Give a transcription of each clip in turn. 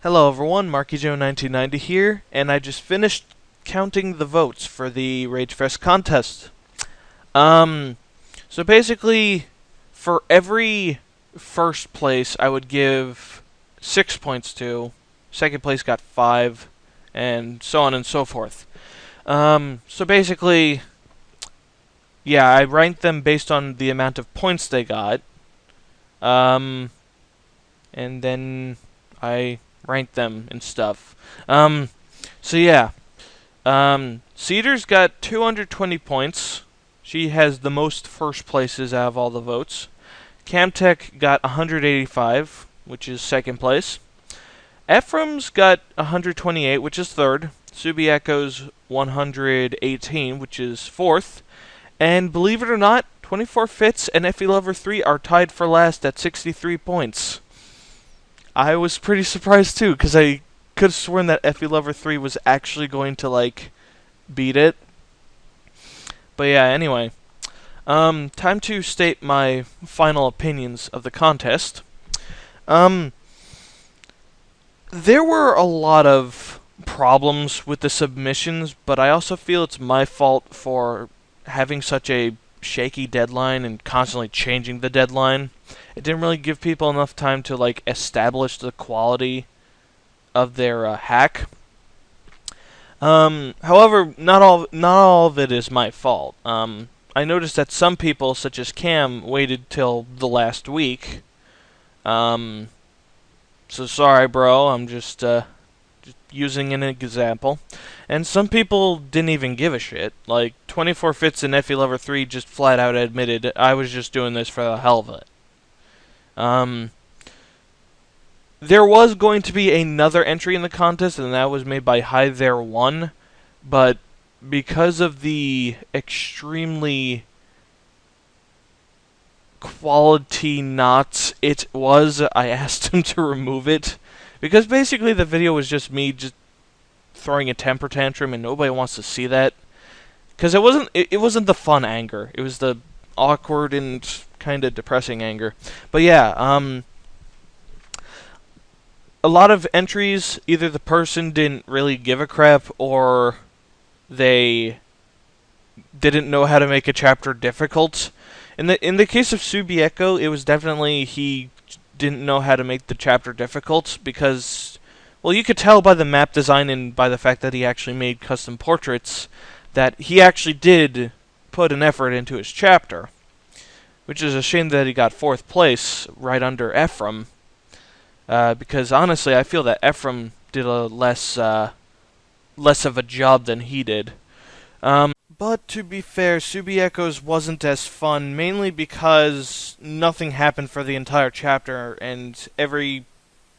Hello everyone, MarkyJoe1990 here, and I just finished counting the votes for the Ragefest contest. So basically, for every first place I would give 6 points to, second place got 5, and so on and so forth. So basically, yeah, I ranked them based on the amount of points they got, and then I ranked them and stuff. So yeah. Cedar's got 220 points. She has the most first places out of all the votes. Camtech got 185, which is second place. Ephraim's got 128, which is third. Subieko's 118, which is fourth. And believe it or not, 24 Fits and Effie Lover 3 are tied for last at 63 points. I was pretty surprised too, because I could have sworn that Effie Lover 3 was actually going to, like, beat it. But yeah, anyway. Time to state my final opinions of the contest. There were a lot of problems with the submissions, but I also feel it's my fault for having such a shaky deadline and constantly changing the deadline. It didn't really give people enough time to, like, establish the quality of their hack. However, not all of it is my fault. I noticed that some people, such as Cam, waited till the last week. So sorry, bro. I'm just using an example. And some people didn't even give a shit. Like 24 Fits and Effie Lover 3 just flat out admitted I was just doing this for the hell of it. There was going to be another entry in the contest, and that was made by Hi There 1, but because of the extremely quality knots it was, I asked him to remove it, because basically the video was just me just throwing a temper tantrum, and nobody wants to see that, because it wasn't the fun anger, it was the awkward and kind of depressing anger. But yeah, a lot of entries, either the person didn't really give a crap, or they didn't know how to make a chapter difficult. In the case of Subieko, it was definitely he didn't know how to make the chapter difficult, because, well, you could tell by the map design and by the fact that he actually made custom portraits that he actually did put an effort into his chapter. Which is a shame that he got 4th place, right under Ephraim. Because honestly, I feel that Ephraim did a less of a job than he did. But to be fair, Subieko's wasn't as fun, mainly because nothing happened for the entire chapter, and every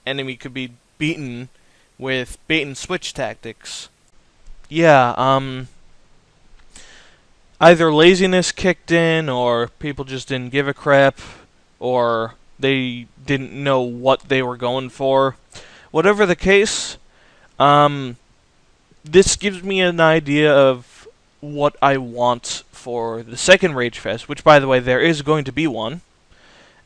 enemy could be beaten with bait-and-switch tactics. Yeah, either laziness kicked in, or people just didn't give a crap, or they didn't know what they were going for. Whatever the case, this gives me an idea of what I want for the second Ragefest, which, by the way, there is going to be one.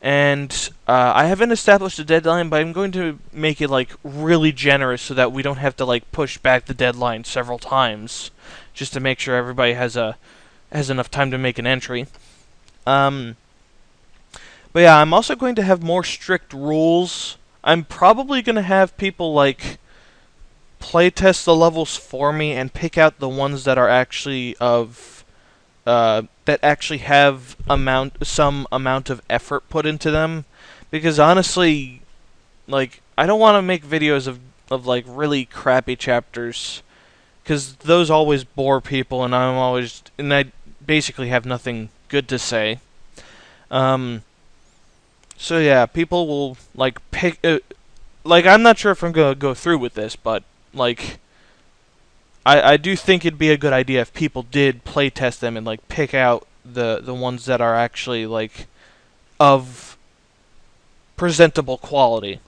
And I haven't established a deadline, but I'm going to make it, like, really generous so that we don't have to, like, push back the deadline several times, just to make sure everybody has enough time to make an entry. But yeah, I'm also going to have more strict rules. I'm probably going to have people, like, playtest the levels for me and pick out the ones that are actually that actually have some amount of effort put into them. Because honestly, like, I don't want to make videos of like really crappy chapters, because those always bore people, and I basically have nothing good to say. So yeah, people will, like, pick... like, I'm not sure if I'm going to go through with this, but, like, I do think it'd be a good idea if people did playtest them and, like, pick out the ones that are actually, like, of presentable quality.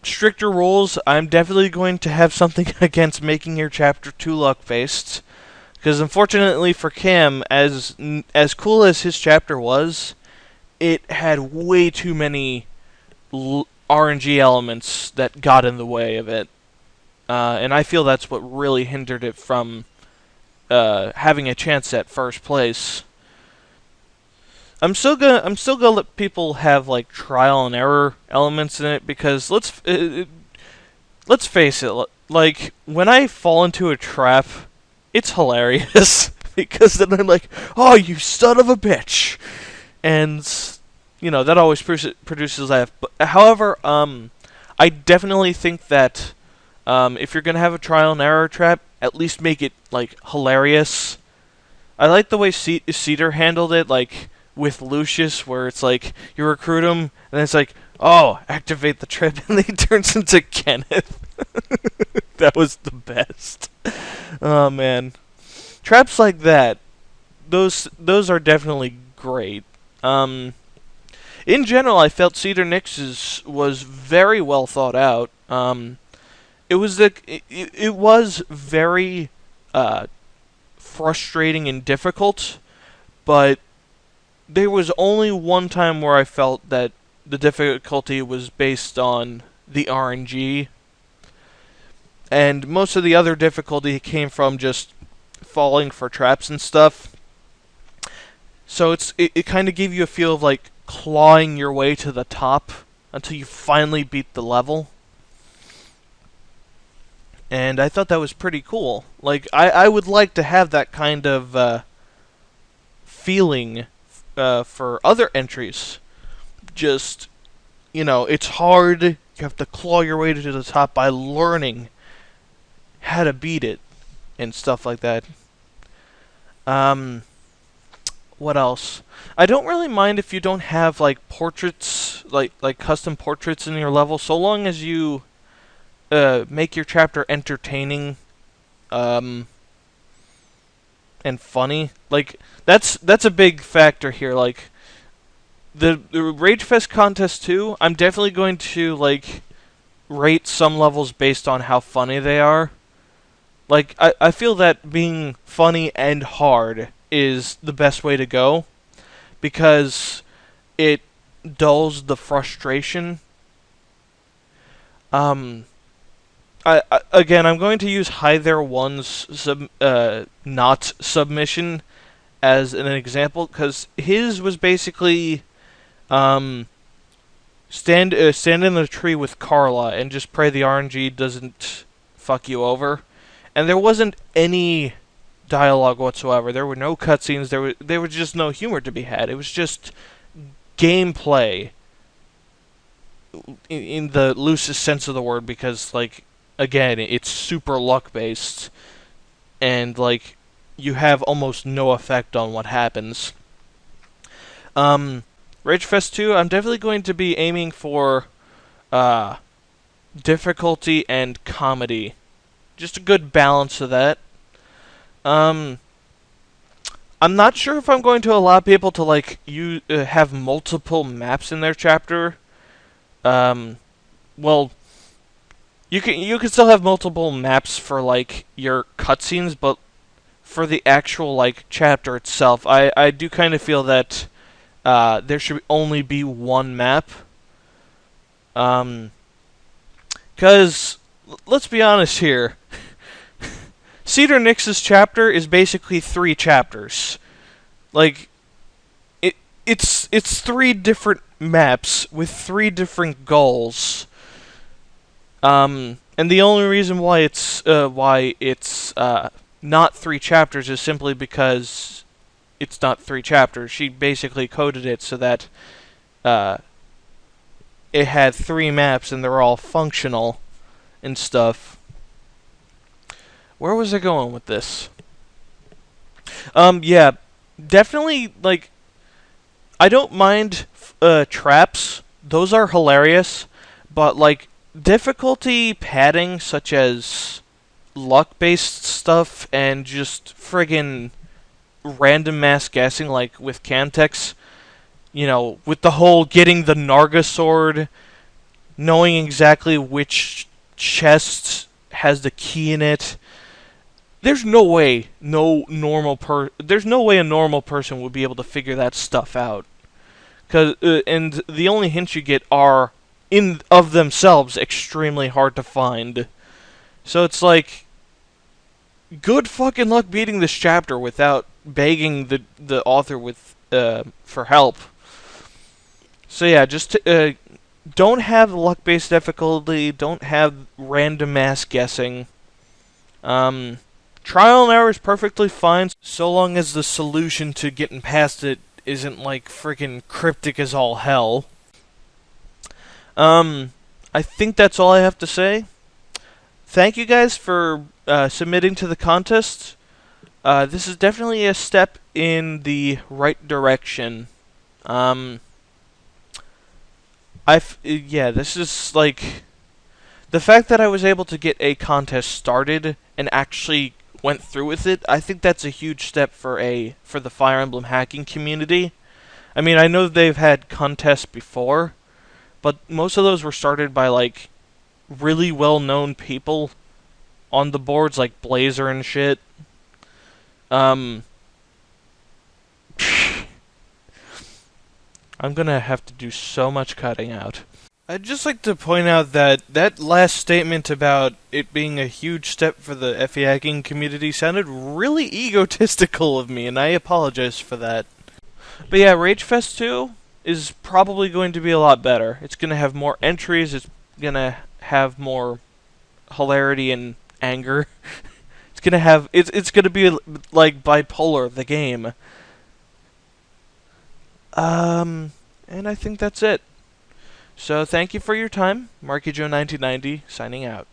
Stricter rules, I'm definitely going to have something against making your chapter too luck-based. Because unfortunately for Cam, as cool as his chapter was, it had way too many RNG elements that got in the way of it. And I feel that's what really hindered it from having a chance at first place. I'm still gonna let people have like trial and error elements in it, because let's face it, like when I fall into a trap, it's hilarious because then I'm like, "Oh, you son of a bitch," and that always produces laugh. But however, I definitely think that if you're gonna have a trial and error trap, at least make it like hilarious. I like the way Cedar handled it, like with Lucius, where it's like you recruit him, and then it's like, oh, activate the trip, and then he turns into Kenneth. That was the best. Oh man, traps like that, those are definitely great. In general, I felt Cedar Nix's was very well thought out. It was very frustrating and difficult, but there was only one time where I felt that the difficulty was based on the RNG, and most of the other difficulty came from just falling for traps and stuff. So it kind of gave you a feel of like clawing your way to the top until you finally beat the level. And I thought that was pretty cool. Like, I would like to have that kind of feeling for other entries. Just, it's hard. You have to claw your way to the top by learning how to beat it and stuff like that. What else? I don't really mind if you don't have like portraits, like custom portraits in your level, so long as you make your chapter entertaining and funny. Like that's a big factor here. Like the Ragefest contest too, I'm definitely going to like rate some levels based on how funny they are. Like I feel that being funny and hard is the best way to go, because it dulls the frustration. Again, I'm going to use Hi There One's not submission as an example, because his was basically stand in the tree with Carla and just pray the RNG doesn't fuck you over. And there wasn't any dialogue whatsoever. There were no cutscenes. There was just no humor to be had. It was just gameplay in the loosest sense of the word, because like, again, it's super luck based, and like you have almost no effect on what happens. Ragefest 2, I'm definitely going to be aiming for difficulty and comedy. Just a good balance of that. I'm not sure if I'm going to allow people to like have multiple maps in their chapter. Well, you can still have multiple maps for like your cutscenes, but for the actual like chapter itself, I do kind of feel that there should only be one map. Because let's be honest here. Cedar Nix's chapter is basically 3 chapters. Like, it's 3 different maps with 3 different goals. And the only reason why it's not 3 chapters is simply because it's not 3 chapters. She basically coded it so that it had 3 maps and they're all functional and stuff. Where was I going with this? Yeah, definitely, like, I don't mind traps. Those are hilarious. But, like, difficulty padding, such as luck-based stuff and just friggin' random mass guessing, like with Camtex, with the whole getting the Narga sword, knowing exactly which chest has the key in it. There's no way a normal person would be able to figure that stuff out. And the only hints you get are in of themselves extremely hard to find. So it's like, good fucking luck beating this chapter without begging the author with for help. So yeah, just don't have luck-based difficulty. Don't have random mass guessing. Trial and error is perfectly fine, so long as the solution to getting past it isn't like freaking cryptic as all hell. I think that's all I have to say. Thank you guys for submitting to the contest. This is definitely a step in the right direction. Yeah, this is like the fact that I was able to get a contest started and actually went through with it. I think that's a huge step for the Fire Emblem hacking community. I mean, I know they've had contests before, but most of those were started by like really well-known people on the boards, like Blazer and shit. I'm gonna have to do so much cutting out. I'd just like to point out that that last statement about it being a huge step for the FE hacking community sounded really egotistical of me, and I apologize for that. But yeah, Ragefest 2 is probably going to be a lot better. It's going to have more entries, it's going to have more hilarity and anger. It's going to have it's going to be like bipolar the game. And I think that's it. So thank you for your time. Marky Joe 1990 signing out.